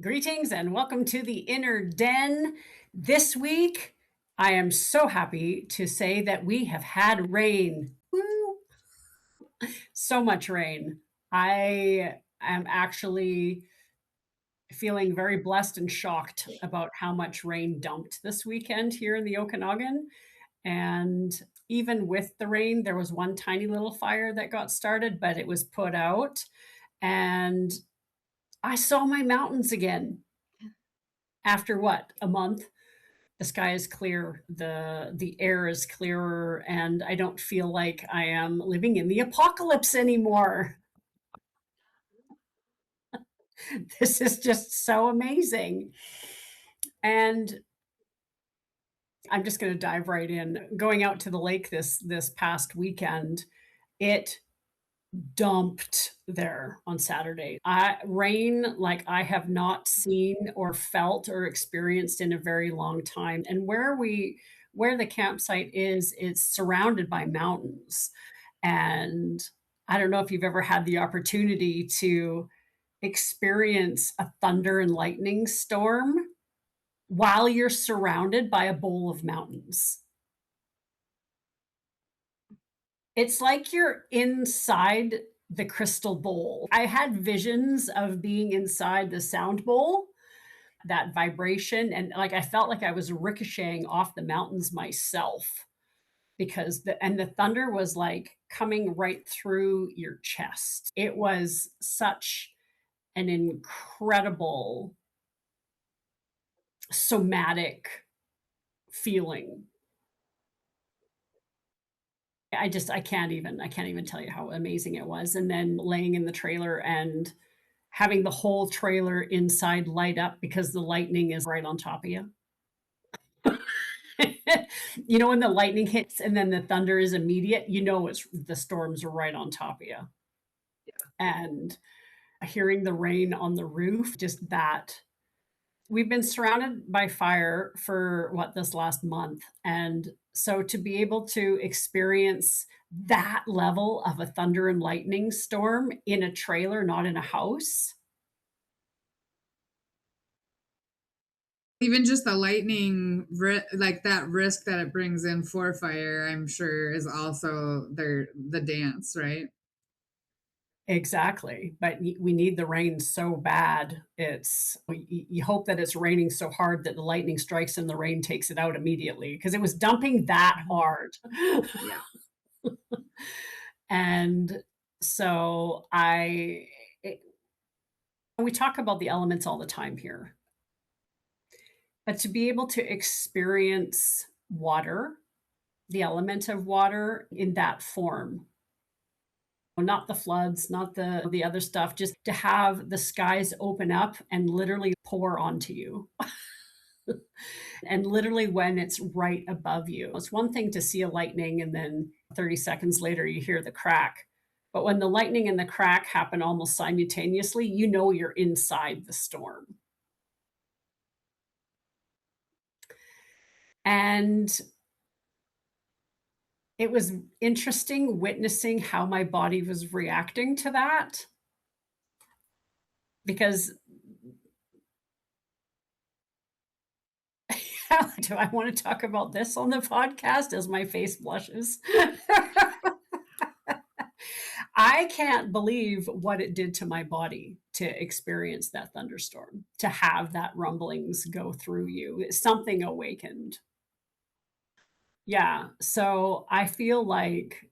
Greetings and welcome to the Inner Den. This week, I am so happy to say that we have had rain. Woo! So much rain. I am actually feeling very blessed and shocked about how much rain dumped this weekend here in the Okanagan. And even with the rain, there was one tiny little fire that got started, but it was put out. And I saw my mountains again after what, a month? The sky is clear, the air is clearer, and I don't feel like I am living in the apocalypse anymore. This is just so amazing. And I'm just going to dive right in. Going out to the lake this past weekend, it dumped there on Saturday. Rain like I have not seen or felt or experienced in a very long time. And where the campsite is, it's surrounded by mountains. And I don't know if you've ever had the opportunity to experience a thunder and lightning storm while you're surrounded by a bowl of mountains. It's like you're inside the crystal bowl. I had visions of being inside the sound bowl, that vibration, and like I felt like I was ricocheting off the mountains myself because the thunder was like coming right through your chest. It was such an incredible somatic feeling. I can't even tell you how amazing it was. And then laying in the trailer and having the whole trailer inside light up because the lightning is right on top of you. You know when the lightning hits and then the thunder is immediate, you know it's the storms are right on top of you. And hearing the rain on the roof, just that we've been surrounded by fire for what this last month. And so to be able to experience that level of a thunder and lightning storm in a trailer, not in a house. Even just the like that risk that it brings in for fire, I'm sure is also the dance, right? Exactly. But we need the rain so bad. You hope that it's raining so hard that the lightning strikes and the rain takes it out immediately because it was dumping that Mhm. hard. Yeah. And so it, we talk about the elements all the time here, but to be able to experience water, the element of water in that form, not the floods, not the other stuff, just to have the skies open up and literally pour onto you. And literally when it's right above you. It's one thing to see a lightning and then 30 seconds later you hear the crack. But when the lightning and the crack happen almost simultaneously, you know you're inside the storm. And it was interesting witnessing how my body was reacting to that because do I want to talk about this on the podcast as my face blushes? I can't believe what it did to my body to experience that thunderstorm, to have that rumblings go through you. Something awakened. Yeah. So I feel like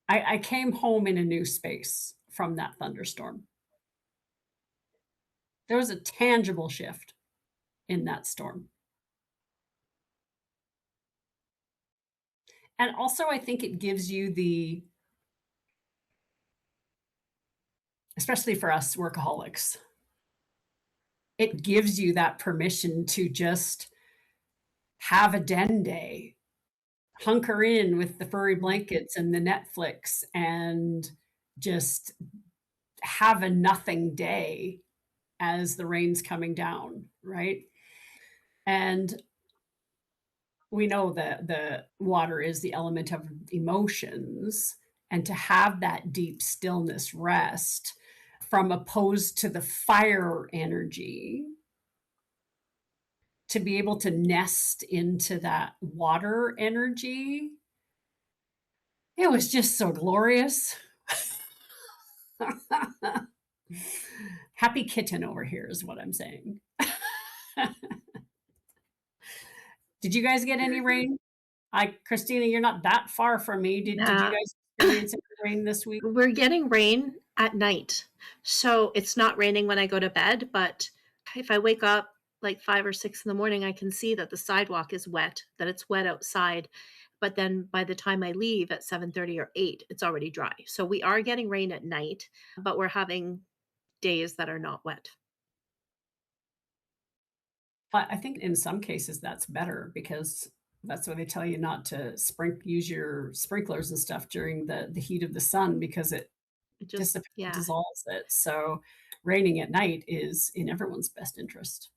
I came home in a new space from that thunderstorm. There was a tangible shift in that storm. And also, I think it gives you especially for us workaholics, it gives you that permission to just have a den day, hunker in with the furry blankets and the Netflix and just have a nothing day as the rain's coming down, right? And we know that the water is the element of emotions, and to have that deep stillness rest from opposed to the fire energy, to be able to nest into that water energy. It was just so glorious. Happy kitten over here is what I'm saying. Did you guys get any rain? Christina, you're not that far from me. Did you Yeah. guys experience any rain this week? We're getting rain at night. So it's not raining when I go to bed, but if I wake up like 5 or 6 in the morning, I can see that the sidewalk is wet, that it's wet outside. But then by the time I leave at 7:30 or 8, it's already dry. So we are getting rain at night, but we're having days that are not wet. I think in some cases that's better because that's why they tell you not to use your sprinklers and stuff during the heat of the sun because it It just, yeah. dissolves it. So raining at night is in everyone's best interest.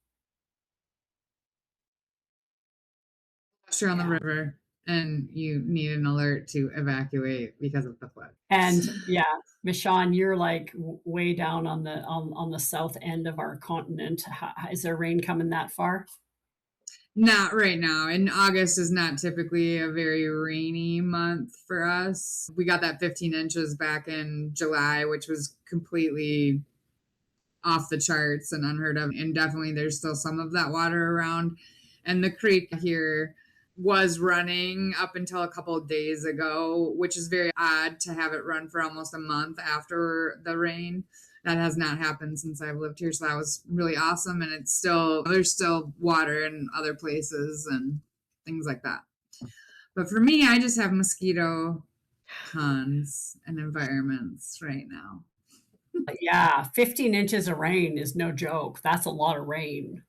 Unless you're on the Yeah. river and you need an alert to evacuate because of the flood. And yeah, Michonne, you're like way down on the south end of our continent. Is there rain coming that far? Not right now. And August is not typically a very rainy month for us. We got that 15 inches back in July, which was completely off the charts and unheard of. And definitely there's still some of that water around. And the creek here was running up until a couple of days ago, which is very odd to have it run for almost a month after the rain. That has not happened since I've lived here. So that was really awesome. And there's still water in other places and things like that. But for me, I just have mosquito ponds and environments right now. Yeah, 15 inches of rain is no joke. That's a lot of rain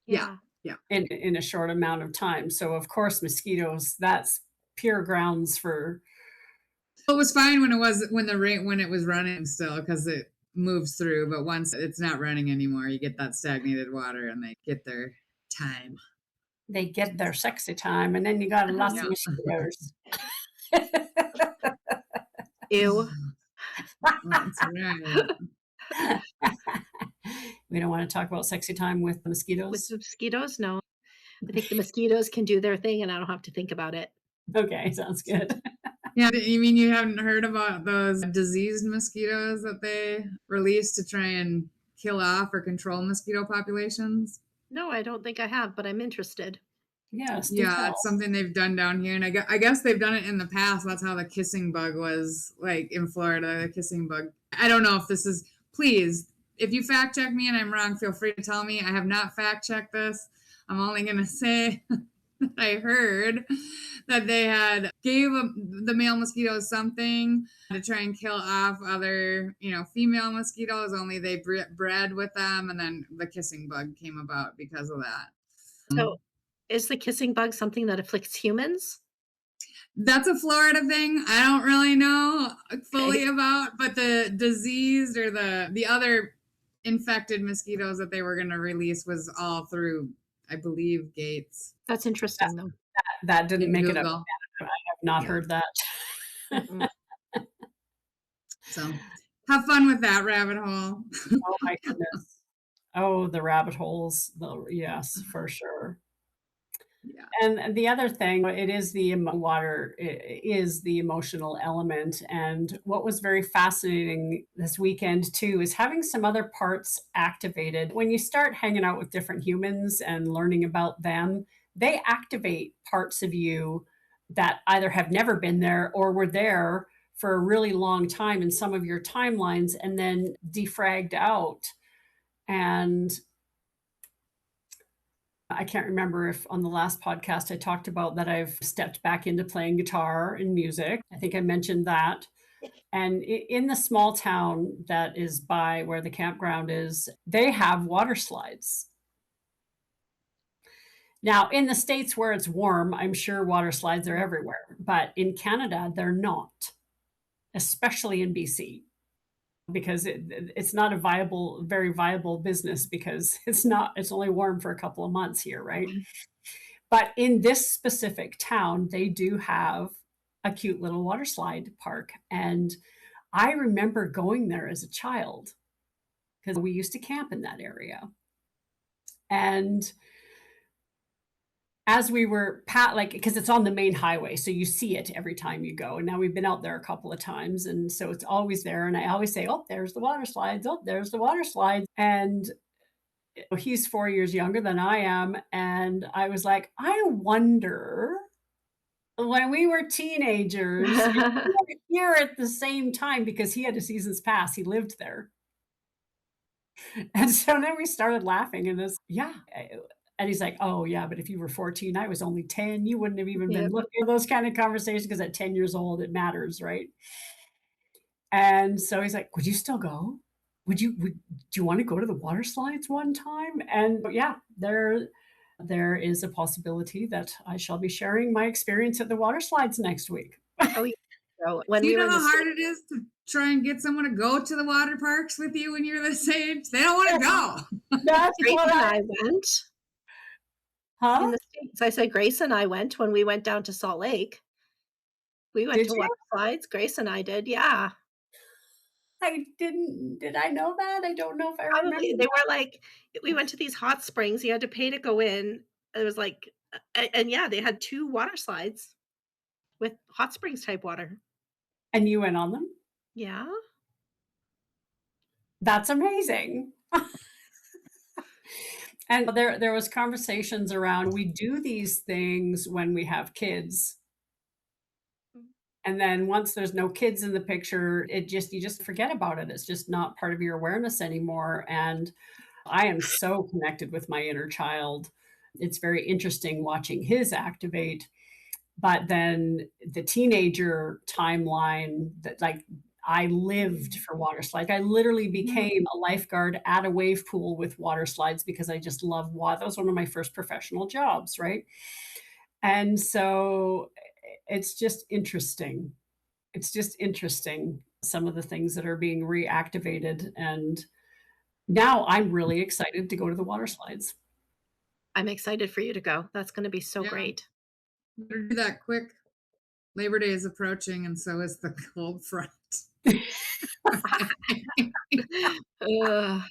Yeah. in a short amount of time. So of course, mosquitoes, that's pure grounds for. It was fine when it was running still because it moves through. But once it's not running anymore, you get that stagnated water and they get their time. They get their sexy time, and then you got lots of mosquitoes. Ew. That's right. We don't want to talk about sexy time with With mosquitoes. the mosquitoes, no. I think the mosquitoes can do their thing and I don't have to think about it. Okay, sounds good. Yeah, you mean you haven't heard about those diseased mosquitoes that they released to try and kill off or control mosquito populations? No, I don't think I have, but I'm interested. Yes, do Yeah, tell. it's something they've done down here, and I guess they've done it in the past. That's how the kissing bug was, like in Florida, the kissing bug. I don't know if this is. Please, if you fact check me and I'm wrong, feel free to tell me. I have not fact checked this. I'm only gonna say that I heard that they had gave the male mosquitoes something to try and kill off other, female mosquitoes. Only they bred with them, and then the kissing bug came about because of that. So is the kissing bug something that afflicts humans? That's a Florida thing. I don't really know fully about, but the diseased or the other infected mosquitoes that they were going to release was all through, I believe, Gates. That's interesting, though. That didn't In make it up. Google. I have not heard that. Mm-mm. So have fun with that rabbit hole. Oh my goodness. Oh, the rabbit holes. Yes, for sure. Yeah. And the other thing, it is water is the emotional element. And what was very fascinating this weekend too is having some other parts activated. When you start hanging out with different humans and learning about them, they activate parts of you that either have never been there or were there for a really long time in some of your timelines and then defragged out. And I can't remember if on the last podcast I talked about that I've stepped back into playing guitar and music. I think I mentioned that. And in the small town that is by where the campground is, they have water slides. Now, in the States where it's warm, I'm sure water slides are everywhere. But in Canada, they're not, especially in BC, because it's not a very viable business because it's only warm for a couple of months here, right? But in this specific town, they do have a cute little water slide park. And I remember going there as a child because we used to camp in that area. And as we were like, because it's on the main highway, so you see it every time you go. And now we've been out there a couple of times, and so it's always there. And I always say, "Oh, there's the water slides. Oh, there's the water slides." And he's 4 years younger than I am, and I was like, I wonder when we were teenagers if we were here at the same time, because he had a season's pass. He lived there. And so then we started laughing, and yeah. And he's like, oh, yeah, but if you were 14, I was only 10, you wouldn't have even been Yep. looking at those kind of conversations, because at 10 years old, it matters, right? And so he's like, would you still go? Do you want to go to the water slides one time? And yeah, there is a possibility that I shall be sharing my experience at the water slides next week. Oh, yeah. So when Do you we were know in the how hard States, it is to try and get someone to go to the water parks with you when you're this age? They don't want to go. That's Grace what and I I went in huh? the States. I said Grace and I went when we went down to Salt Lake. We went Did to you? water slides. Grace and I did. Yeah. I didn't. Did I know that? I don't know if I Probably. remember They were like, we went to these hot springs. You had to pay to go in. It was like, and yeah, they had 2 water slides with hot springs type water. and you went on them? Yeah. That's amazing. And there was conversations around, we do these things when we have kids, and then once there's no kids in the picture, you just forget about it. It's just not part of your awareness anymore. And I am so connected with my inner child. It's very interesting watching his activate. But then the teenager timeline, that like, I lived for water slides. I literally Mhm. became a lifeguard at a wave pool with water slides because I just love water. That was one of my first professional jobs, right? And so it's just interesting. It's just interesting, some of the things that are being reactivated. And now I'm really excited to go to the water slides. I'm excited for you to go. That's gonna be so Yeah, great. better do that quick. Labor Day is approaching, and so is the cold front. Ugh.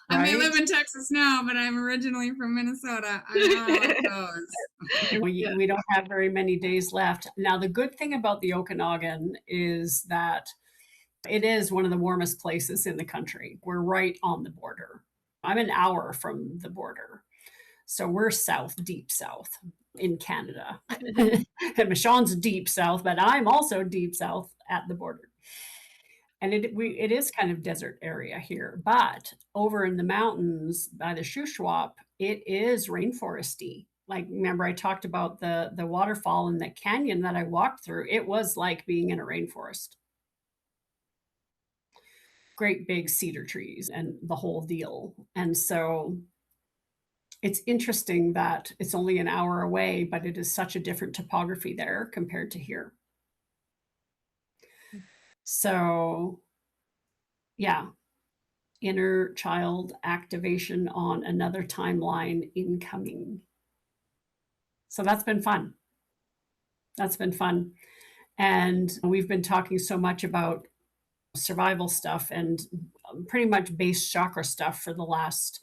I may live Right? in Texas now, but I'm originally from Minnesota. I know how it goes. Yeah. We don't have very many days left. Now, the good thing about the Okanagan is that it is one of the warmest places in the country. We're right on the border. I'm an hour from the border. So we're south, deep south in Canada. And Michonne's deep south, but I'm also deep south at the border. And it is kind of desert area here, but over in the mountains by the Shuswap, it is rainforesty. Like, remember I talked about the waterfall in the canyon that I walked through? It was like being in a rainforest. Great big cedar trees and the whole deal. And so it's interesting that it's only an hour away, but it is such a different topography there compared to here. So, yeah, inner child activation on another timeline incoming. So that's been fun. That's been fun. And we've been talking so much about survival stuff and pretty much base chakra stuff for the last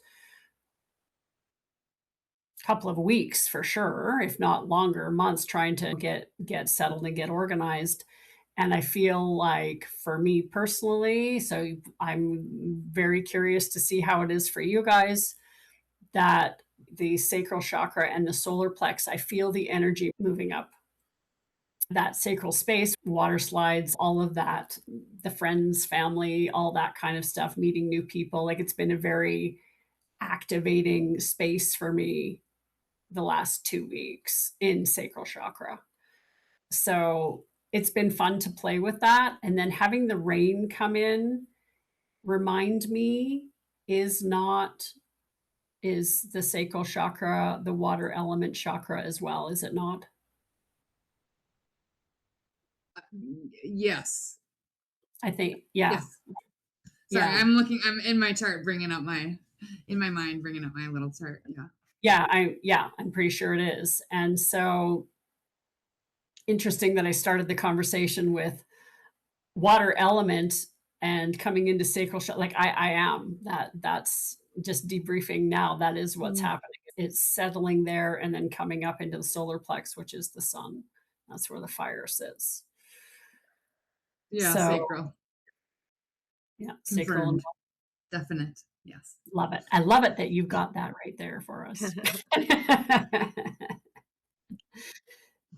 couple of weeks for sure, if not longer, months, trying to get settled and get organized. And I feel like for me personally, so I'm very curious to see how it is for you guys, that the sacral chakra and the solar plex, I feel the energy moving up that sacral space, water slides, all of that, the friends, family, all that kind of stuff, meeting new people. Like, it's been a very activating space for me the last 2 weeks in sacral chakra. So it's been fun to play with that. And then having the rain come in, remind me, is not, is the sacral chakra the water element chakra as well, is it not? Yes. I think, yeah. Yes. Sorry, Yeah. I'm in my chart, in my mind, bringing up my little chart. Yeah. Yeah, I'm pretty sure it is. And so interesting that I started the conversation with water element and coming into sacral like I am that's just debriefing now. That is what's happening. It's settling there and then coming up into the solar plex, which is the sun. That's where the fire sits. Yeah, So sacral. yeah, sacral. Confirmed. Definite. Yes. Love it. I love it that you've got that right there for us.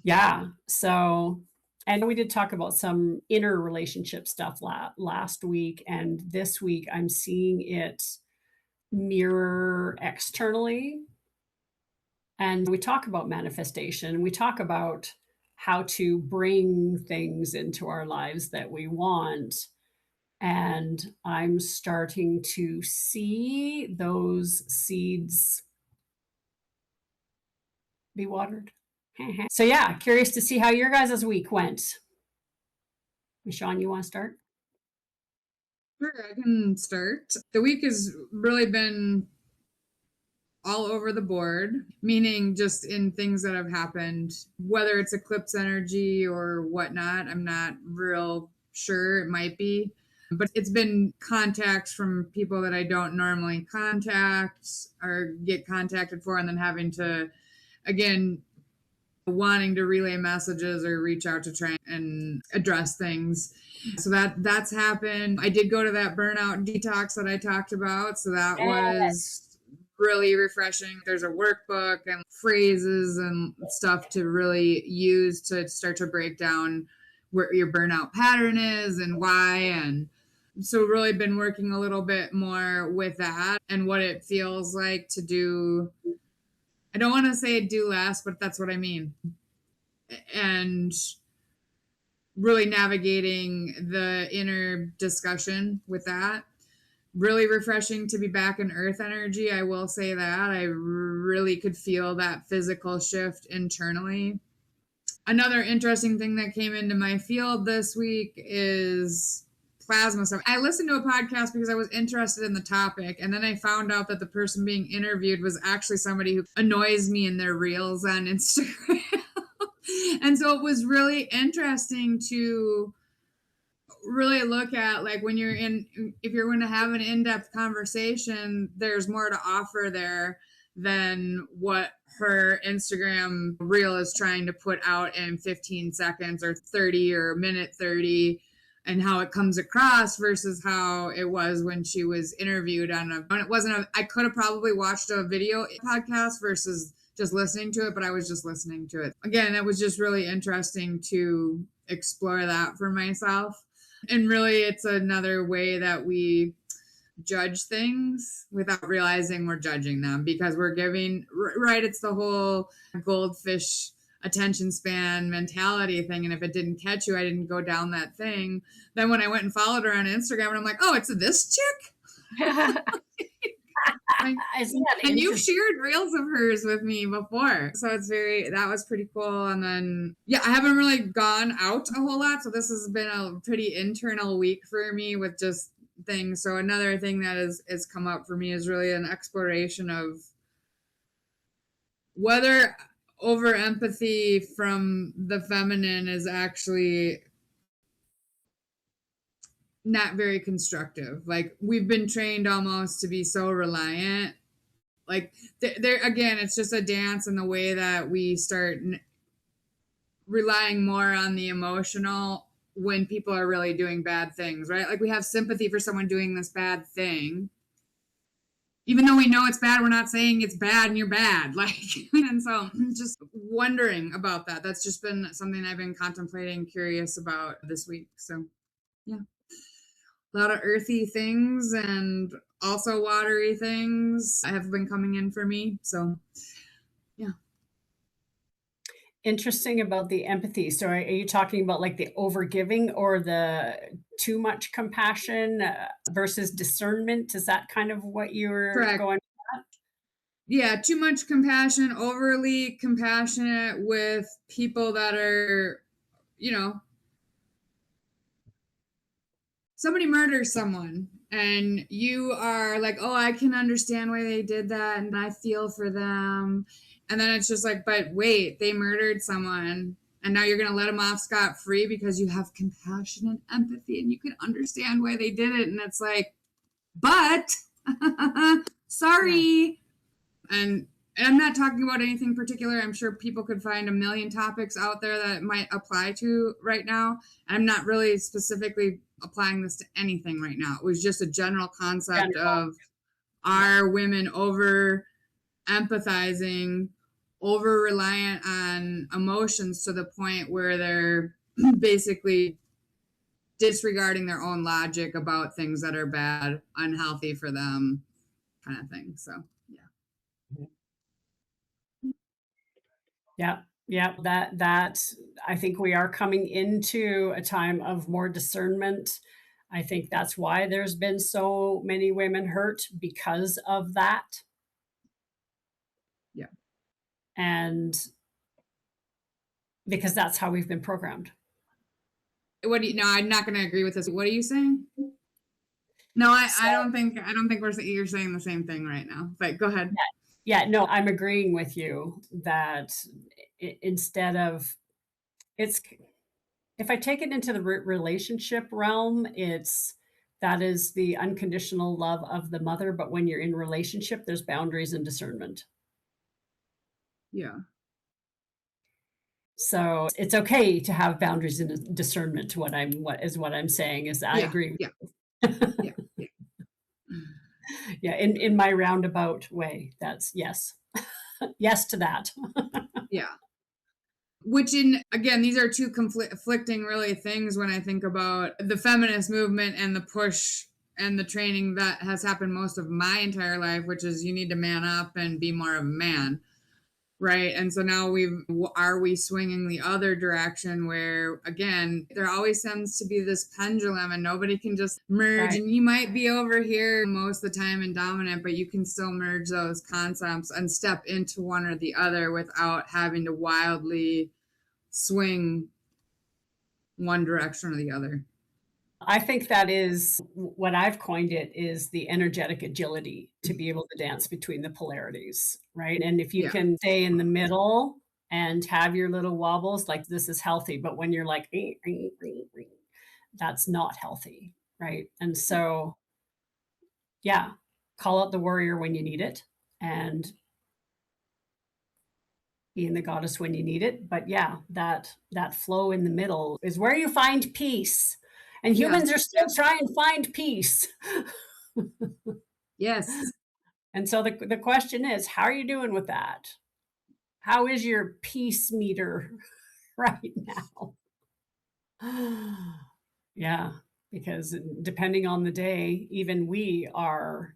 Yeah. So, and we did talk about some inner relationship stuff last week. And this week, I'm seeing it mirror externally. And we talk about manifestation. We talk about how to bring things into our lives that we want. And I'm starting to see those seeds be watered. So yeah, curious to see how your guys' week went. Michonne, you want to start? Sure, I can start. The week has really been all over the board, meaning just in things that have happened, whether it's eclipse energy or whatnot. I'm not real sure. It might be. But it's been contacts from people that I don't normally contact or get contacted for, and then having to, again, wanting to relay messages or reach out to try and address things. So that's happened. I did go to that burnout detox that I talked about. So that was really refreshing. There's a workbook and phrases and stuff to really use to start to break down where your burnout pattern is and why. And so really been working a little bit more with that and what it feels like to do. I don't want to say do less, but that's what I mean. And really navigating the inner discussion with that. Really refreshing to be back in earth energy. I will say that. I really could feel that physical shift internally. Another interesting thing that came into my field this week is plasma stuff. I listened to a podcast because I was interested in the topic, and then I found out that the person being interviewed was actually somebody who annoys me in their reels on Instagram. And so it was really interesting to really look at, like, when you're if you're going to have an in-depth conversation, there's more to offer there than what her Instagram reel is trying to put out in 15 seconds or 30 or minute 30, and how it comes across versus how it was when she was interviewed I could have probably watched a video podcast versus just listening to it, but I was just listening to it. Again, it was just really interesting to explore that for myself. And really, it's another way that we judge things without realizing we're judging them, because we're giving, right, it's the whole goldfish attention span mentality thing. And if it didn't catch you, I didn't go down that thing. Then when I went and followed her on Instagram, and I'm like, oh, it's this chick? And you've shared reels of hers with me before. So that was pretty cool. And then, yeah, I haven't really gone out a whole lot. So this has been a pretty internal week for me with just things. So another thing that has come up for me is really an exploration of whether over empathy from the feminine is actually not very constructive. Like, we've been trained almost to be so reliant. Like, there again, it's just a dance in the way that we start relying more on the emotional when people are really doing bad things, right? Like, we have sympathy for someone doing this bad thing. Even though we know it's bad, we're not saying it's bad and you're bad. Like, and so just wondering about that. That's just been something I've been contemplating, curious about this week. So, yeah. A lot of earthy things and also watery things have been coming in for me. So, yeah. Interesting about the empathy. So are you talking about like the overgiving or the too much compassion versus discernment? Is that kind of what you're Correct. going? Yeah, too much compassion, overly compassionate with people that are, somebody murders someone and you are like, oh, I can understand why they did that and I feel for them. And then it's just like, but wait, they murdered someone. And now you're going to let them off scot-free because you have compassion and empathy and you can understand why they did it. And it's like, but sorry. And I'm not talking about anything particular. I'm sure people could find a million topics out there that it might apply to right now. I'm not really specifically applying this to anything right now. It was just a general concept of, are women over empathizing, over reliant on emotions to the point where they're basically disregarding their own logic about things that are bad, unhealthy for them, kind of thing. So, Yeah. Yeah. That I think we are coming into a time of more discernment. I think that's why there's been so many women hurt because of that. yeah. And because that's how we've been programmed. What do you? No, I'm not going to agree with this. What are you saying? No, I don't think you're saying the same thing right now. But go ahead. Yeah, no, I'm agreeing with you that instead of it's if I take it into the relationship realm, it's that is the unconditional love of the mother. But when you're in relationship, there's boundaries and discernment. Yeah. So it's okay to have boundaries and discernment. What I'm saying is I agree. Yeah. Yeah. Yeah. Yeah. In my roundabout way, that's yes. Yes to that. Yeah. Which again, these are two conflicting really things when I think about the feminist movement and the push and the training that has happened most of my entire life, which is you need to man up and be more of a man. Right. And so now are we swinging the other direction where, again, there always seems to be this pendulum and nobody can just merge. Right. And you might be over here most of the time and dominant, but you can still merge those concepts and step into one or the other without having to wildly swing one direction or the other. I think that is what I've coined it is the energetic agility to be able to dance between the polarities, right? And if you can stay in the middle and have your little wobbles, like this is healthy, but when you're like, that's not healthy, right? And so, yeah, call out the warrior when you need it and being the goddess when you need it. But yeah, that flow in the middle is where you find peace. And humans are still trying to find peace. Yes. And so the question is, how are you doing with that? How is your peace meter right now? Yeah, because depending on the day, even we are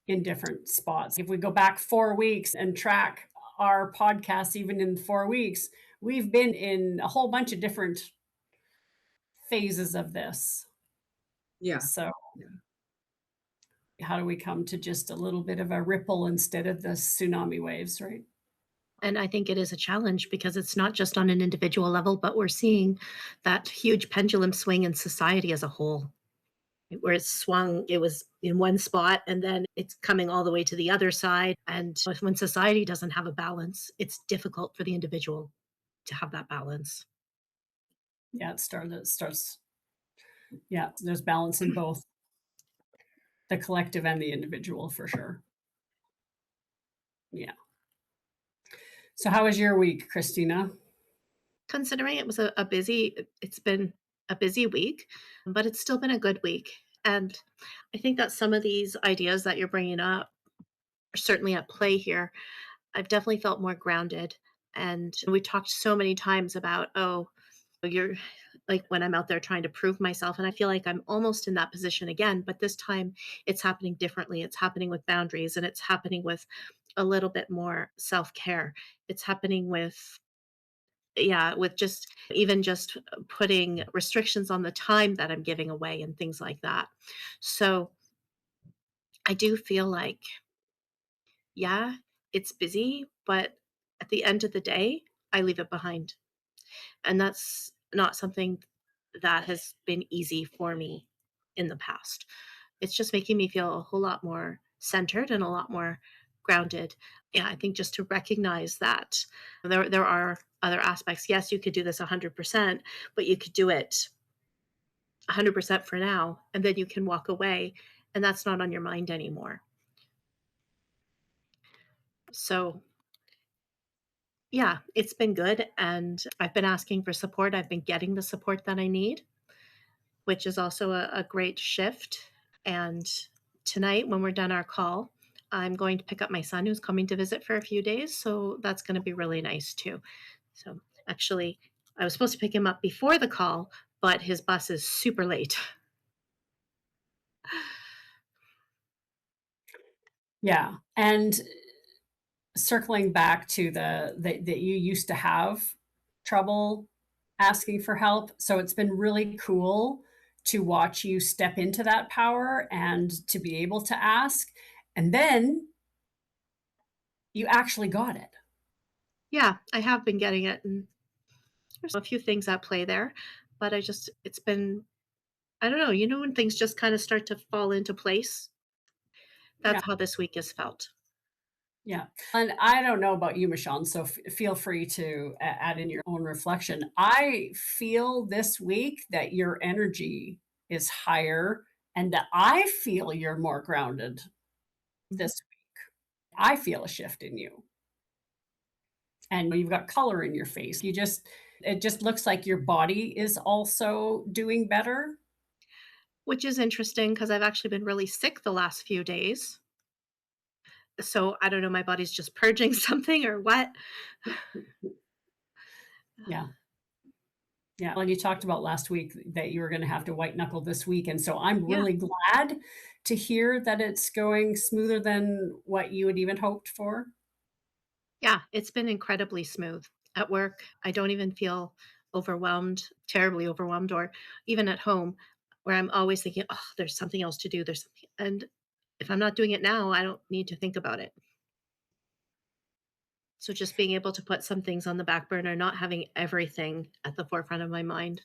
in different spots. If we go back 4 weeks and track our podcasts, even in 4 weeks, we've been in a whole bunch of different phases of this. Yeah. So how do we come to just a little bit of a ripple instead of the tsunami waves, right? And I think it is a challenge because it's not just on an individual level, but we're seeing that huge pendulum swing in society as a whole, where it swung, it was in one spot and then it's coming all the way to the other side. And when society doesn't have a balance, it's difficult for the individual to have that balance. Yeah, it starts. Yeah, there's balance in both the collective and the individual for sure. Yeah. So how was your week, Christina? Considering it was it's been a busy week, but it's still been a good week. And I think that some of these ideas that you're bringing up are certainly at play here. I've definitely felt more grounded. And we talked so many times about, oh, you're like when I'm out there trying to prove myself. And I feel like I'm almost in that position again, but this time it's happening differently. It's happening with boundaries and it's happening with a little bit more self care. It's happening with, yeah, with just even just putting restrictions on the time that I'm giving away and things like that. So I do feel like, yeah, it's busy, but at the end of the day, I leave it behind. And that's not something that has been easy for me in the past. It's just making me feel a whole lot more centered and a lot more grounded. Yeah, I think just to recognize that there are other aspects. Yes, you could do this 100%, but you could do it 100% for now, and then you can walk away, and that's not on your mind anymore. So, yeah, it's been good, and I've been asking for support. I've been getting the support that I need, which is also a great shift. And tonight, when we're done our call, I'm going to pick up my son who's coming to visit for a few days. So that's going to be really nice too. So actually, I was supposed to pick him up before the call, but his bus is super late. Yeah. And circling back to that you used to have trouble asking for help. So it's been really cool to watch you step into that power and to be able to ask. And then you actually got it. Yeah, I have been getting it. And there's a few things at play there, but it's been, I don't know, when things just kind of start to fall into place. Yeah. That's how this week has felt. Yeah. And I don't know about you, Michonne, so feel free to add in your own reflection. I feel this week that your energy is higher and that I feel you're more grounded this week. I feel a shift in you. And you've got color in your face. It just looks like your body is also doing better. Which is interesting because I've actually been really sick the last few days. So I don't know, my body's just purging something or what. Yeah. Yeah. And you talked about last week that you were going to have to white knuckle this week. And so I'm Yeah. really glad to hear that it's going smoother than what you had even hoped for. Yeah, it's been incredibly smooth. At work, I don't even feel overwhelmed, terribly overwhelmed, or even at home where I'm always thinking, "Oh, there's something else to do. There's something." And if I'm not doing it now, I don't need to think about it. So just being able to put some things on the back burner, not having everything at the forefront of my mind.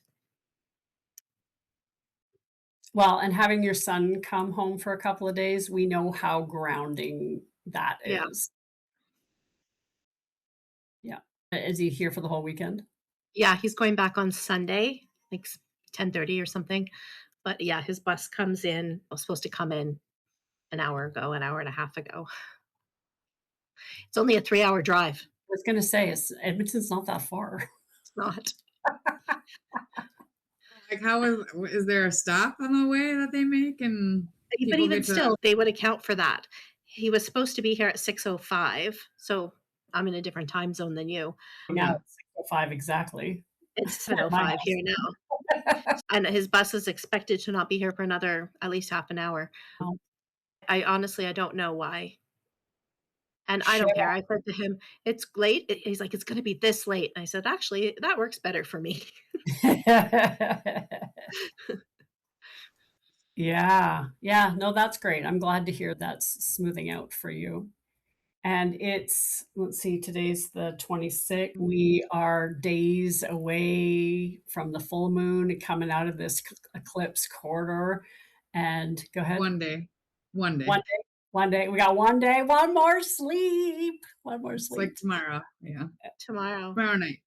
Well, and having your son come home for a couple of days, we know how grounding that Yeah. is. Yeah. Is he here for the whole weekend? Yeah, he's going back on Sunday, like 10:30 or something. But yeah, his bus comes in, was supposed to come in an hour ago, an hour and a half ago. It's only a 3-hour drive. I was going to say, Edmonton's not that far. It's not. Like, is there a stop on the way that they make and But people even get to? still, they would account for that. He was supposed to be here at 6:05, so I'm in a different time zone than you. Now it's 6:05 exactly. It's At my 7:05 here now, and his bus is expected to not be here for another at least half an hour. house. I don't know why, and I don't Shit. care. I said to him, "It's late." He's like, "It's gonna be this late." And I said, "Actually, that works better for me." Yeah. Yeah. No, that's great. I'm glad to hear that's smoothing out for you. And let's see, today's the 26th. We are days away from the full moon coming out of this eclipse corridor. And go ahead. One day. One day. One day. We got one day, one more sleep. One more It's like sleep. tomorrow. Yeah. Tomorrow. Tomorrow night.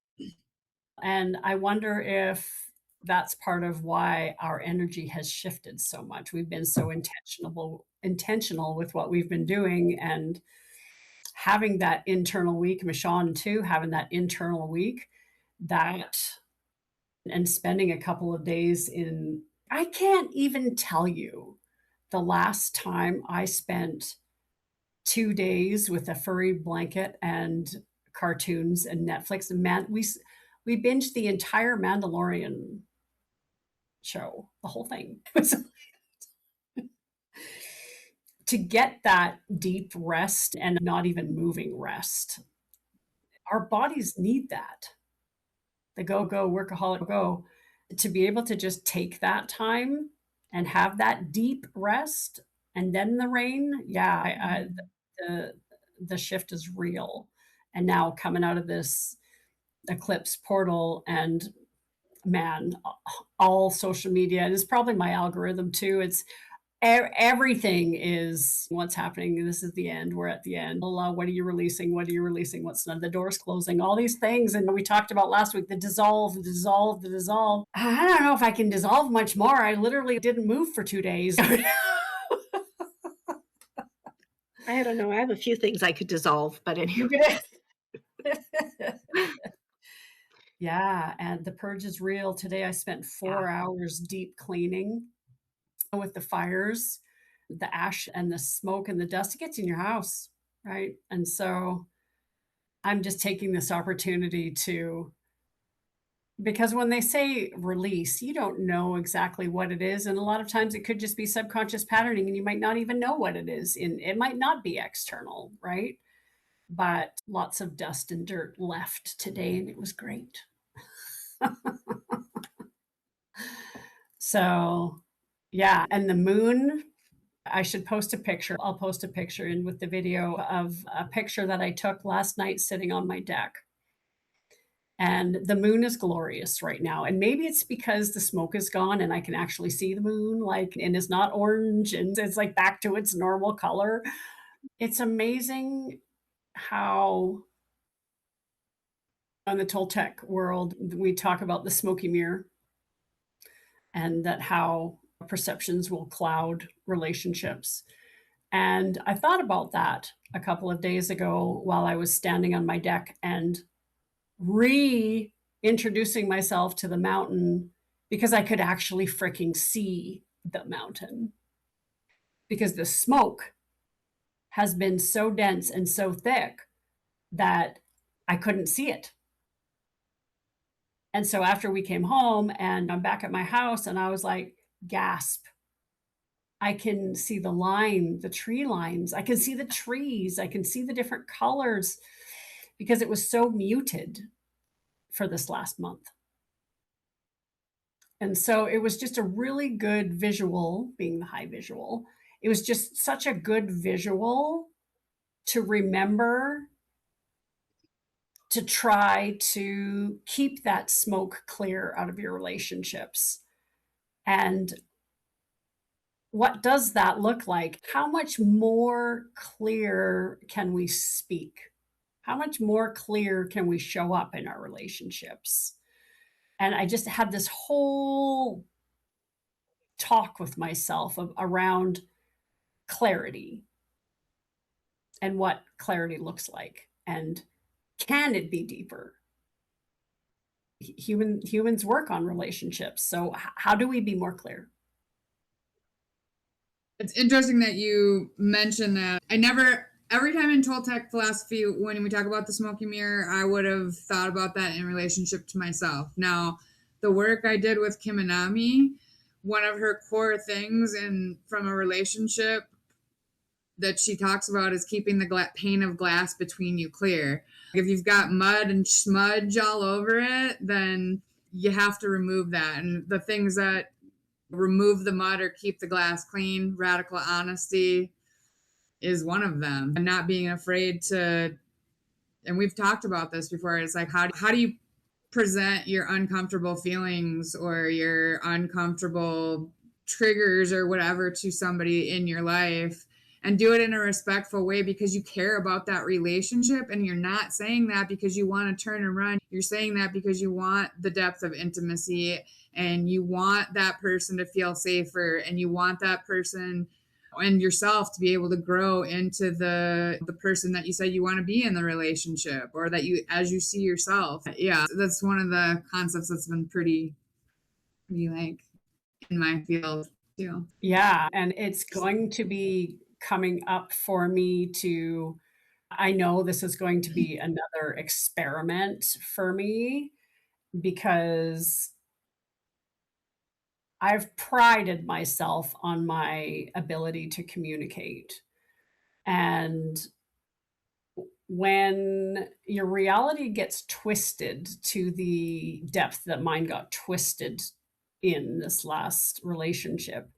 And I wonder if that's part of why our energy has shifted so much. We've been so intentional with what we've been doing and having that internal week, Michonne too, having that internal week that and spending a couple of days in I can't even tell you the last time I spent 2 days with a furry blanket and cartoons and Netflix. And we binged the entire Mandalorian show, the whole thing. To get that deep rest and not even moving rest, our bodies need that. The go workaholic go to be able to just take that time and have that deep rest and then the rain. Yeah, the the shift is real. And now coming out of this eclipse portal and man, all social media, and it's probably my algorithm too. everything is what's happening. This is the end. We're at the end. What are you releasing? What are you releasing? What's not? The door's closing. All these things. And we talked about last week, the dissolve, the dissolve, the dissolve. I don't know if I can dissolve much more. I literally didn't move for 2 days. I don't know. I have a few things I could dissolve, but You anyway. get it? Yeah, and the purge is real. Today I spent Yeah. 4 hours deep cleaning with the fires, the ash and the smoke and the dust. It gets in your house, right? And so I'm just taking this opportunity to, because when they say release, you don't know exactly what it is. And a lot of times it could just be subconscious patterning and you might not even know what it is. And it might not be external, right? But lots of dust and dirt left today, and it was great. So, yeah, and the moon, I should post a picture. I'll post a picture in with the video of a picture that I took last night sitting on my deck. And the moon is glorious right now. And maybe it's because the smoke is gone and I can actually see the moon, like, and it's not orange and it's like back to its normal color. It's amazing how in the Toltec world we talk about the smoky mirror and that how perceptions will cloud relationships. And I thought about that a couple of days ago while I was standing on my deck and reintroducing myself to the mountain because I could actually freaking see the mountain because the smoke has been so dense and so thick that I couldn't see it. And so after we came home and I'm back at my house and I was like, gasp. I can see the line, the tree lines. I can see the trees. I can see the different colors because it was so muted for this last month. And so it was just a really good visual, being the high visual. It was just such a good visual to remember to try to keep that smoke clear out of your relationships. And what does that look like? How much more clear can we speak? How much more clear can we show up in our relationships? And I just had this whole talk with myself around clarity and what clarity looks like. And can it be deeper? Humans work on relationships. So how do we be more clear? It's interesting that you mentioned that. Every time in Toltec philosophy, when we talk about the smoky mirror, I would have thought about that in relationship to myself. Now, the work I did with Kim Anami, one of her core things from a relationship that she talks about is keeping the pane of glass between you clear. If you've got mud and smudge all over it, then you have to remove that. And the things that remove the mud or keep the glass clean, radical honesty is one of them. And not being afraid to, and we've talked about this before, it's like, how do you present your uncomfortable feelings or your uncomfortable triggers or whatever to somebody in your life, and do it in a respectful way because you care about that relationship, and you're not saying that because you want to turn and run. You're saying that because you want the depth of intimacy and you want that person to feel safer and you want that person and yourself to be able to grow into the person that you said you want to be in the relationship, or that you, as you see yourself. Yeah, that's one of the concepts that's been pretty like in my field too. Yeah, and it's going to be coming up for me to, I know this is going to be another experiment for me because I've prided myself on my ability to communicate. And when your reality gets twisted to the depth that mine got twisted in this last relationship,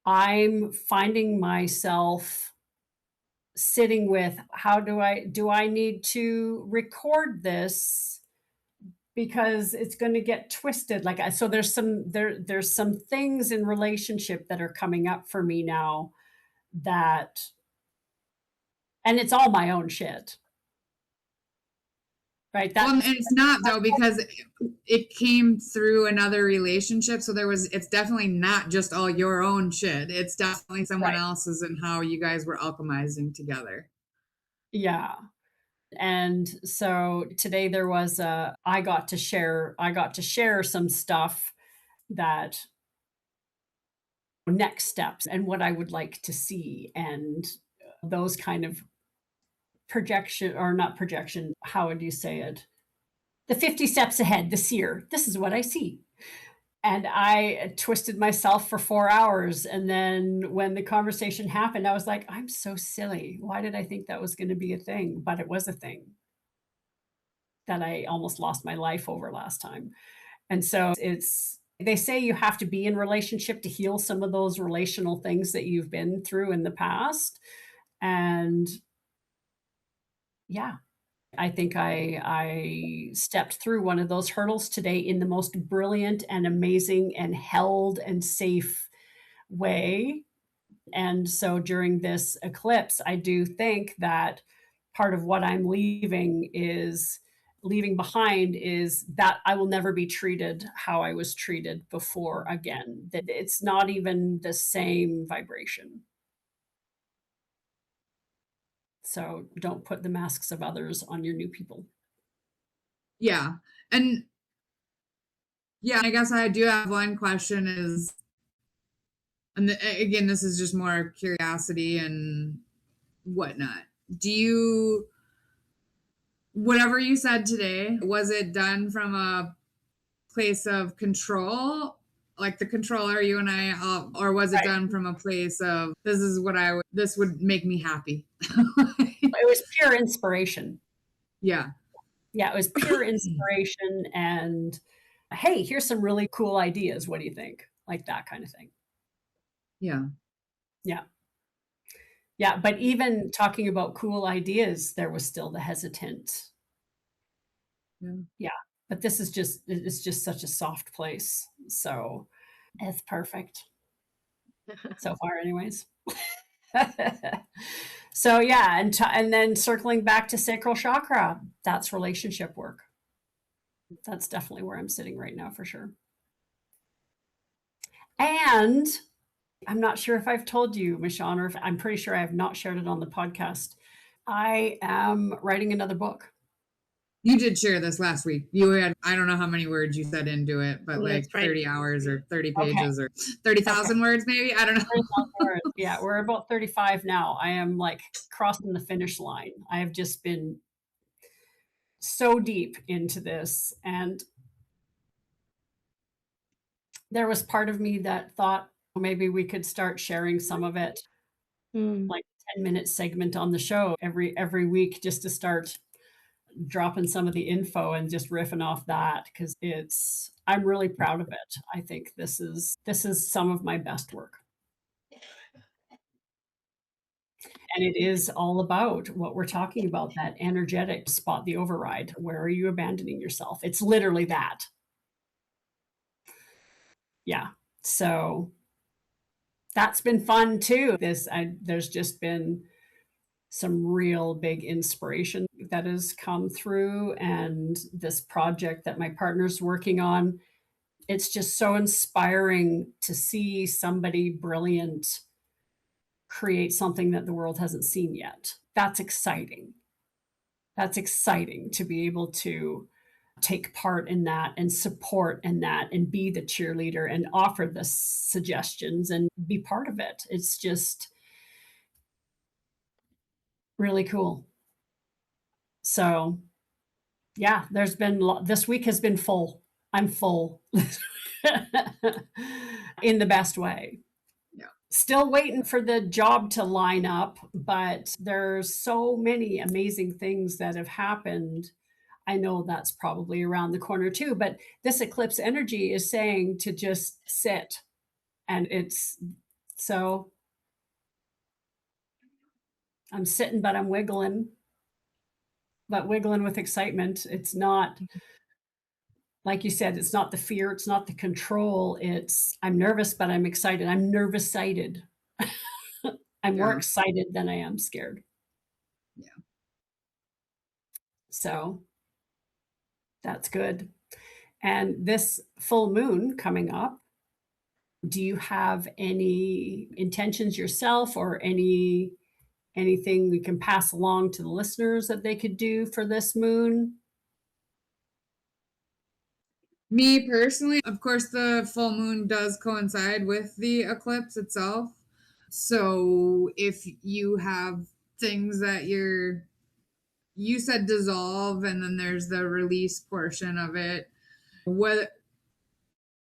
I'm finding myself sitting with, how do I need to record this because it's going to get twisted. So there's some things in relationship that are coming up for me now that, and it's all my own shit, right? Well, and it's not though, because it came through another relationship. So it's definitely not just all your own shit. It's definitely someone Right. else's, and how you guys were alchemizing together. Yeah. And so today there was I got to share some stuff that next steps and what I would like to see, and those kind of projection, or not projection, how would you say it? The 50 steps ahead, the seer. This is what I see. And I twisted myself for 4 hours. And then when the conversation happened, I was like, I'm so silly. Why did I think that was going to be a thing? But it was a thing that I almost lost my life over last time. And so they say you have to be in relationship to heal some of those relational things that you've been through in the past. And yeah, I think I stepped through one of those hurdles today in the most brilliant and amazing and held and safe way. And so during this eclipse, I do think that part of what I'm leaving behind is that I will never be treated how I was treated before again. That it's not even the same vibration. So don't put the masks of others on your new people. Yeah. And yeah, I guess I do have one question is, and again, this is just more curiosity and whatnot. Do you, whatever you said today, was it done from a place of control, like the controller, you and I, or was it Right. done from a place of this would make me happy? It was pure inspiration. Yeah. Yeah, it was pure inspiration and, hey, here's some really cool ideas. What do you think? Like that kind of thing. Yeah. Yeah. Yeah. But even talking about cool ideas, there was still the hesitant. Yeah. Yeah. But it's just such a soft place. So it's perfect so far, anyways. So yeah, and then circling back to sacral chakra, that's relationship work. That's definitely where I'm sitting right now for sure. And I'm not sure if I've told you, Michonne, or if I'm pretty sure I have not shared it on the podcast. I am writing another book. You did share this last week. You had, I don't know how many words you said into it, but like That's right. 30 hours or 30 Okay. pages or 30,000 words, maybe. I don't know. 30,000 words. Yeah, we're about 35 now. I am like crossing the finish line. I have just been so deep into this. And there was part of me that thought maybe we could start sharing some of it, like 10-minute segment on the show every week, just to start dropping some of the info and just riffing off that, because I'm really proud of it. I think this is some of my best work. And it is all about what we're talking about, that energetic spot, the override. Where are you abandoning yourself? It's literally that. Yeah. So that's been fun too. There's just been some real big inspiration that has come through, and this project that my partner's working on, it's just so inspiring to see somebody brilliant create something that the world hasn't seen yet. That's exciting. That's exciting to be able to take part in that and support in that and be the cheerleader and offer the suggestions and be part of it. It's just really cool. So, yeah, this week has been full. I'm full in the best way. Yeah. Still waiting for the job to line up, but there's so many amazing things that have happened. I know that's probably around the corner too, but this eclipse energy is saying to just sit. And so I'm sitting, but I'm wiggling, with excitement. It's not like you said, it's not the fear, it's not the control, it's I'm nervous, but I'm excited. I'm nervous-sighted. I'm more Yeah. excited than I am scared. Yeah. So that's good. And this full moon coming up, do you have any intentions yourself or anything we can pass along to the listeners that they could do for this moon? Me personally, of course, the full moon does coincide with the eclipse itself. So if you have things that you said dissolve, and then there's the release portion of it. What,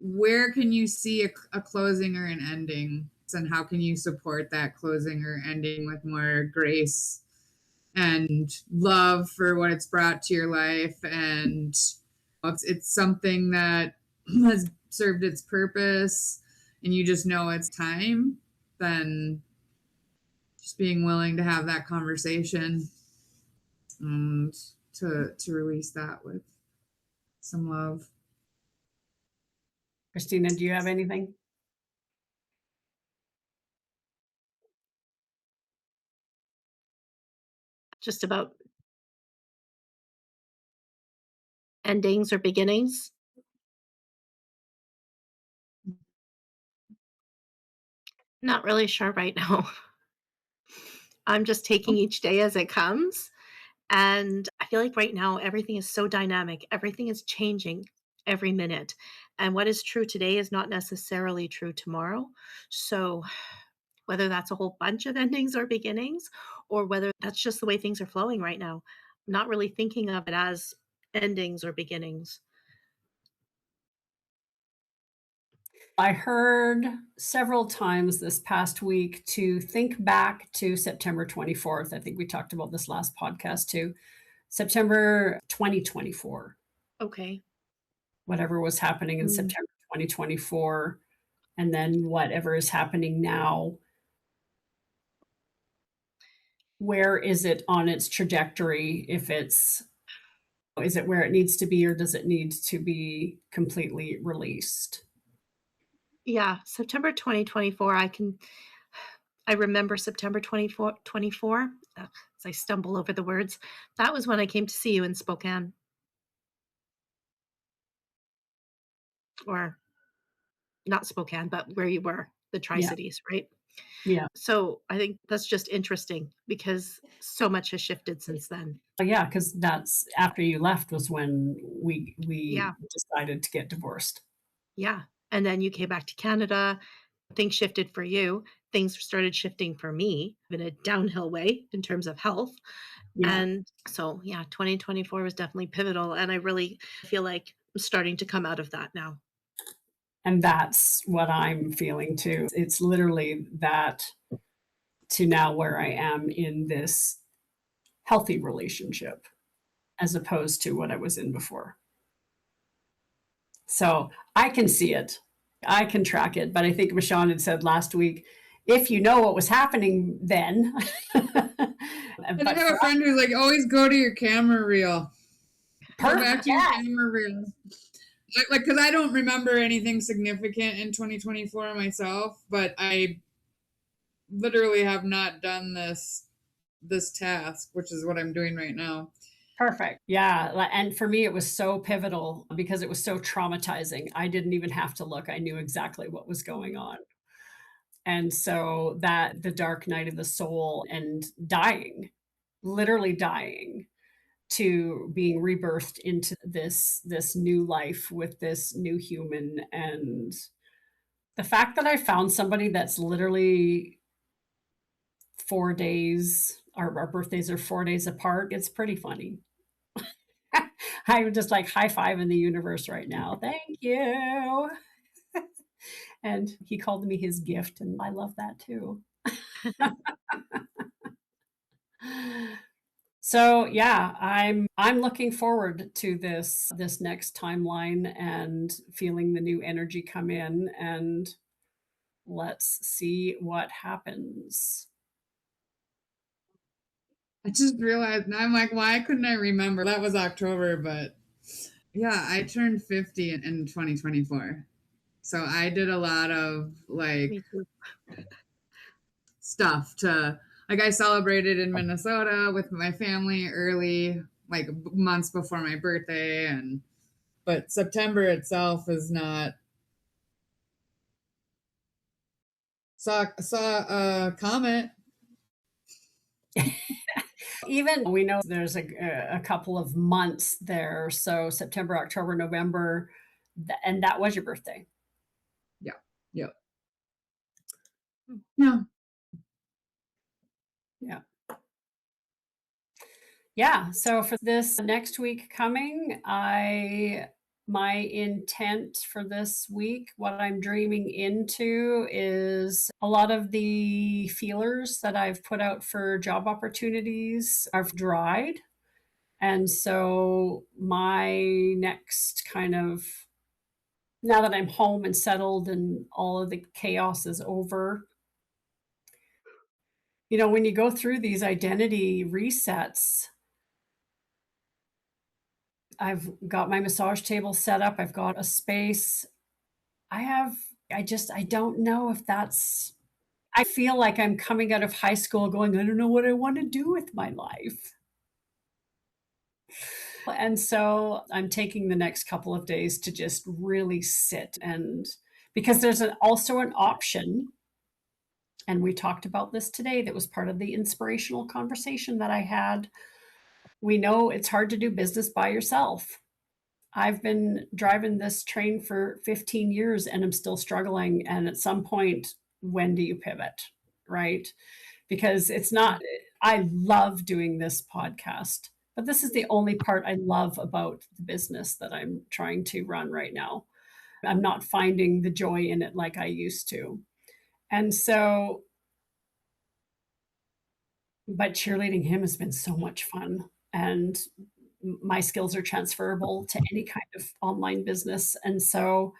where can you see a closing or an ending? And how can you support that closing or ending with more grace and love for what it's brought to your life? And it's something that has served its purpose and you just know it's time, then just being willing to have that conversation and to release that with some love. Christina, do you have anything? Just about endings or beginnings. Not really sure right now. I'm just taking each day as it comes. And I feel like right now everything is so dynamic. Everything is changing every minute. And what is true today is not necessarily true tomorrow. So whether that's a whole bunch of endings or beginnings, or whether that's just the way things are flowing right now, I'm not really thinking of it as endings or beginnings. I heard several times this past week to think back to September 24th. I think we talked about this last podcast too. September 2024, Okay. whatever was happening in Mm. September 2024, and then whatever is happening now. Where is it on its trajectory? If it's, is it where it needs to be, or does it need to be completely released? Yeah, September 2024, I remember September 24, as I stumble over the words. That was when I came to see you in Spokane, or not Spokane, but where you were, the Yeah, Tri-Cities, right? yeah. So, I think that's just interesting because so much has shifted since then. Yeah, because that's after you left was when we Yeah, decided to get divorced. yeah, and then you came back to Canada, things shifted for you, things started shifting for me in a downhill way in terms of health. Yeah, And so, yeah, 2024 was definitely pivotal, and I really feel like I'm starting to come out of that now. and that's what I'm feeling too. It's literally that to now where I am in this healthy relationship as opposed to what I was in before. So I can see it. I can track it. But I think Michonne had said last week, if you know what was happening then. And I But have for a friend who's like, always go to your camera reel. Go back perfect. to your Yeah. camera reel. Like, because I don't remember anything significant in 2024 myself, but I literally have not done this task, which is what I'm doing right now. Perfect. Yeah. And for me, it was so pivotal because it was so traumatizing. I didn't even have to look. I knew exactly what was going on. And so that the dark night of the soul and dying, literally dying to being rebirthed into this new life with this new human, and the fact that I found somebody that's literally 4 days, our birthdays are 4 days apart, it's pretty funny. I'm just like high five in the universe right now. Thank you. And he called me his gift, and I love that too. So yeah, I'm looking forward to this next timeline and feeling the new energy come in, and let's see what happens. I just realized now I'm like, why couldn't I remember? That was October, but Yeah, I turned 50 in 2024. So I did a lot of like Me too. stuff to like I celebrated in Minnesota with my family early, like months before my birthday, and but September itself is not. Saw a comment. Even we know there's a couple of months there. So September, October, November, and that was your birthday. Yeah, yeah, Hmm. yeah. Yeah. Yeah. So for this next week coming, my intent for this week, what I'm dreaming into is a lot of the feelers that I've put out for job opportunities are dried. And so my next kind of, now that I'm home and settled and all of the chaos is over, when you go through these identity resets, I've got my massage table set up, I've got a space. I don't know if that's, I feel like I'm coming out of high school going, I don't know what I want to do with my life. And so I'm taking the next couple of days to just really sit, and because there's also an option, and we talked about this today, that was part of the inspirational conversation that I had. We know it's hard to do business by yourself. I've been driving this train for 15 years and I'm still struggling. And at some point, when do you pivot? Right? Because it's not, I love doing this podcast, but this is the only part I love about the business that I'm trying to run right now. I'm not finding the joy in it like I used to. And so, but cheerleading him has been so much fun. And my skills are transferable to any kind of online business. And so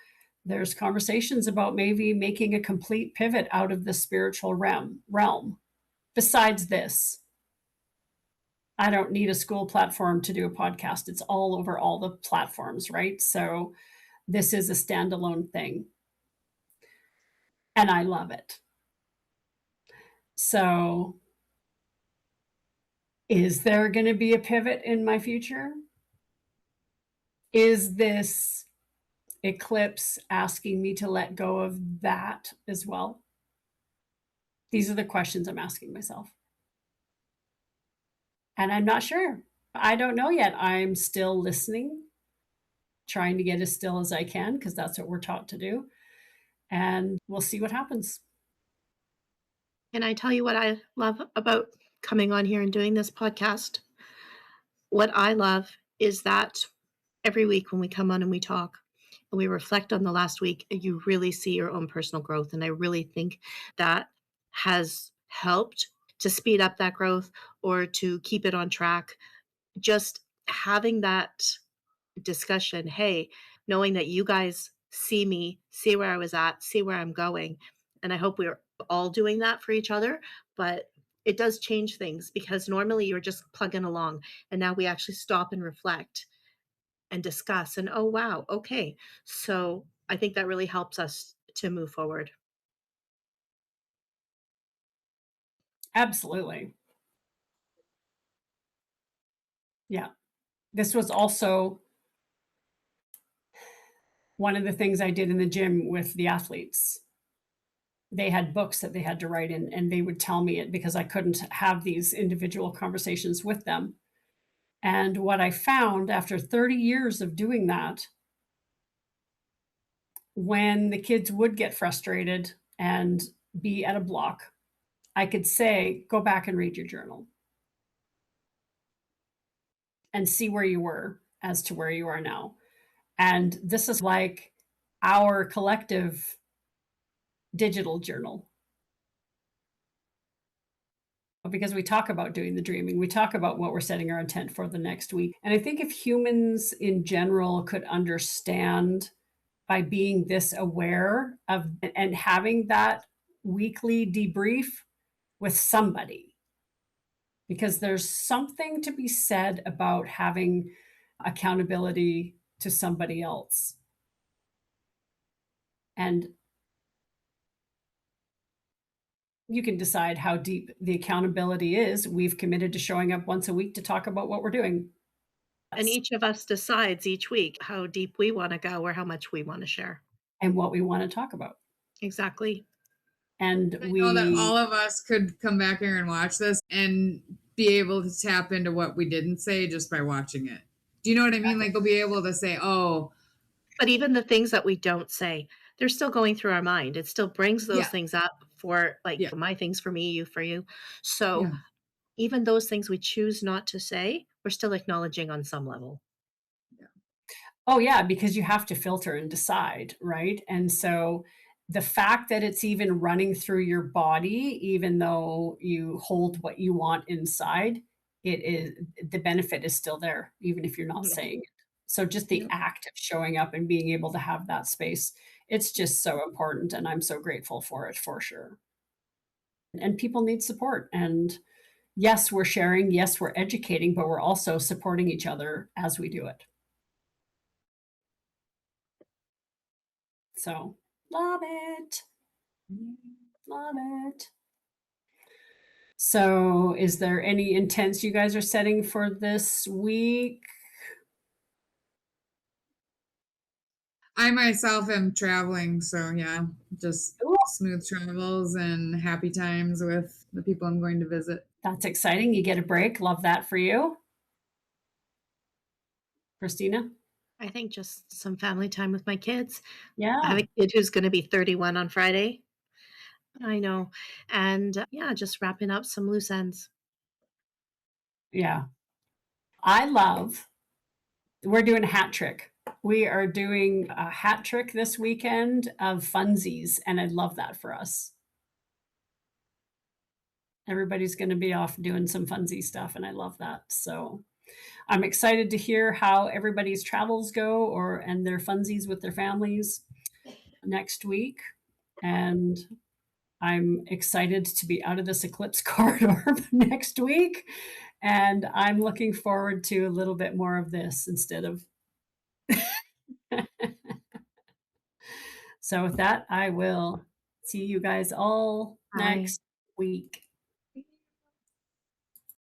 there's conversations about maybe making a complete pivot out of the spiritual realm. Besides this, I don't need a school platform to do a podcast. It's all over all the platforms, right? So this is a standalone thing. And I love it. So is there going to be a pivot in my future? Is this Eclipse asking me to let go of that as well? These are the questions I'm asking myself. And I'm not sure. I don't know yet. I'm still listening, trying to get as still as I can, because that's what we're taught to do. And we'll see what happens. Can I tell you what I love about coming on here and doing this podcast? What I love is that every week when we come on and we talk and we reflect on the last week, you really see your own personal growth. And I really think that has helped to speed up that growth or to keep it on track. Just having that discussion, hey, knowing that you guys see me, see where I was at, see where I'm going. And I hope we're all doing that for each other. But it does change things because normally you're just plugging along. And now we actually stop and reflect and discuss. And oh, wow, okay. So I think that really helps us to move forward. Absolutely. Yeah. This was also one of the things I did in the gym with the athletes. They had books that they had to write in, and they would tell me it because I couldn't have these individual conversations with them. And what I found after 30 years of doing that, when the kids would get frustrated and be at a block, I could say, go back and read your journal and see where you were as to where you are now. And this is like our collective digital journal, because we talk about doing the dreaming. We talk about what we're setting our intent for the next week. And I think if humans in general could understand, by being this aware of and having that weekly debrief with somebody, because there's something to be said about having accountability to somebody else. And you can decide how deep the accountability is. We've committed to showing up once a week to talk about what we're doing. And each of us decides each week how deep we want to go or how much we want to share. And what we want to talk about. Exactly. And I know that all of us could come back here and watch this and be able to tap into what we didn't say just by watching it. Do you know what I mean? Like, they'll be able to say, oh, But even the things that we don't say, they're still going through our mind. It still brings those yeah, things up for yeah, my things for me, you for you. So yeah, even those things we choose not to say, we're still acknowledging on some level. yeah. Oh, yeah, because you have to filter and decide, right? And so the fact that it's even running through your body, even though you hold what you want inside, it is the benefit is still there, even if you're not Yeah. saying it. So just the Yeah. act of showing up and being able to have that space, it's just so important. And I'm so grateful for it for sure. And people need support. And yes, we're sharing, yes, we're educating, but we're also supporting each other as we do it. So love it. Love it. So, is there any intents you guys are setting for this week? I myself am traveling, so yeah, just Ooh, smooth travels and happy times with the people I'm going to visit. that's exciting. You get a break. Love that for you. Christina? I think just some family time with my kids. I have Yeah. a kid who's going to be 31 on Friday. I know. And yeah, just wrapping up some loose ends. Yeah. I love, we're doing a hat trick. We are doing a hat trick this weekend of funsies, and I love that for us. Everybody's going to be off doing some funsy stuff, and I love that. So, I'm excited to hear how everybody's travels go or and their funsies with their families next week. And I'm excited to be out of this eclipse corridor next week. And I'm looking forward to a little bit more of this instead of. So, with that, I will see you guys all Bye. next week.